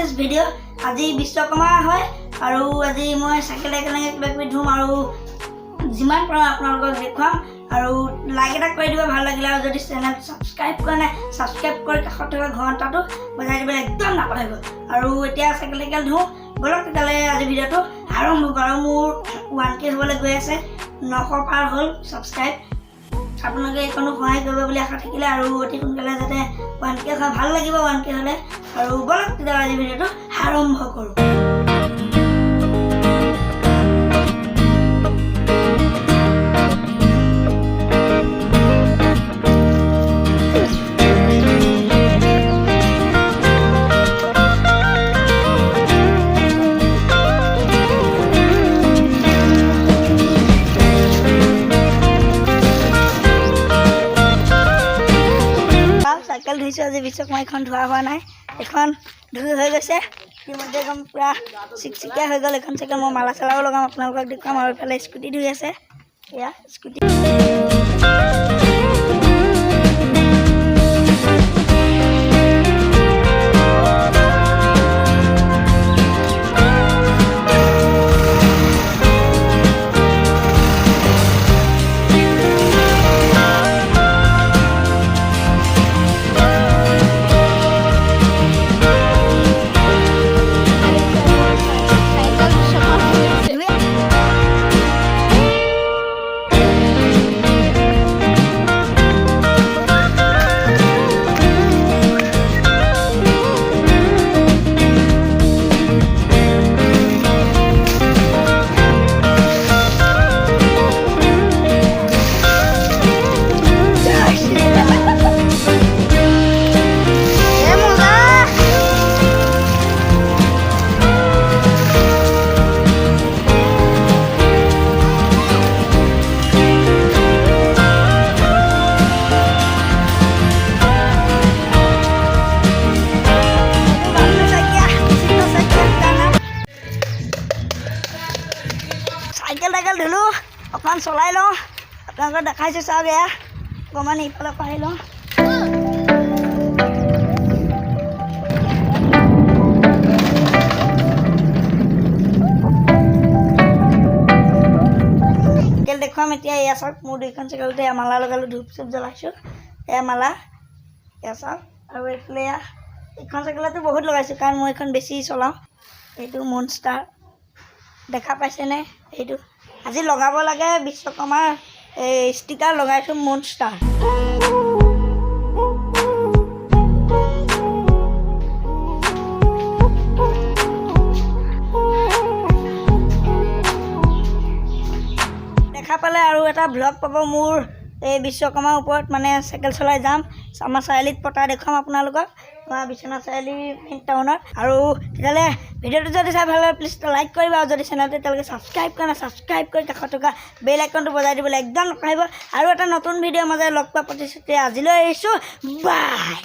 Process video' আজি বিশ্বকৰ্মা হয় আৰু আজি মই চাইকেল একেলগে কিবা কিবি ধুম আৰু যিমান পাৰোঁ আপোনালোকক দেখুৱাম আৰু লাইক এটা কৰি দিব ভাল লাগিলে আৰু যদি চেনেল ছাবস্ক্ৰাইব কৰা নাই ছাবস্ক্ৰাইব কৰি কাষত থকা ঘণ্টাটো বজাই দিবলৈ একদম নাপাহৰিব আৰু এতিয়া চাইকেল ধুওঁ ব'লক তেতিয়াহ'লে আজি ভিডিঅ'টো আৰম্ভ কৰোঁ। মোৰ 1K হ'বলৈ গৈ আছে 900 পাৰ হ'ল ছাবস্ক্ৰাইব। আপোনালোকে এইকণো সহায় কৰিব বুলি আশা থাকিলে আৰু অতি সোনকালে যাতে 1K হয় ভাল লাগিব 1K হ'লে আৰু ব'লক তেতিয়াহ'লে আজি ভিডিঅ'টো আৰম্ভ কৰোঁ। চাইকেল ধুইছোঁ আজি বিশ্বকৰ্মা এখন ধোৱা হোৱা নাই এখন ধুই হৈ গৈছে ইতিমধ্যে একদম পূৰা চিকচিকীয়া হৈ গ'ল এখন চাইকেল মই মালা চালাও লগাম আপোনালোকক দেখুৱাম আৰু এইফালে স্কুটি ধুই আছে এয়া স্কুটি চাইকেল ধুলোঁ অকণমান চলাই লওঁ আপোনালোকক দেখাইছোঁ চাওক এয়া অকণমান ইফালে পাৰি লওঁ চাইকেল দেখুৱাম এতিয়া এয়া চাওক মোৰ দুইখন চাইকেলতে এয়া মালা লগালোঁ ধূপ চুপ জ্বলাইছোঁ এয়া মালা এয়া চাওক আৰু এইফালে এয়া এইখন চাইকেলতো বহুত লগাইছোঁ কাৰণ মই এইখন বেছি চলাওঁ এইটো মনষ্টাৰ দেখা পাইছেনে এইটো আজি লগাব লাগে বিশ্বকৰ্মাৰ এই ষ্টিকাৰ লগাইছোঁ মনষ্টাৰ দেখা পালে আৰু এটা ব্লগ পাব মোৰ এই বিশ্বকৰ্মাৰ ওপৰত মানে চাইকেল চলাই যাম আমাৰ চাৰিআলিত পতা দেখুৱাম আপোনালোকক বিশ্বনাথ চাৰিআলি মেইন টাউনত আৰু তেতিয়াহ'লে ভিডিঅ'টো যদি চাই ভাল লাগে প্লিজ লাইক কৰিবা আৰু যদি চেনেলটো এতিয়ালৈকে ছাবস্ক্ৰাইব কৰা নাই ছাবস্ক্ৰাইব কৰি কাষত থকা বেল আইকনটো বজাই দিবলৈ একদম নাপাহৰিব আৰু এটা নতুন ভিডিঅ'ৰ মাজে লগ পোৱা প্ৰতিশ্ৰুতি আজিলৈ আহিছোঁ বাই।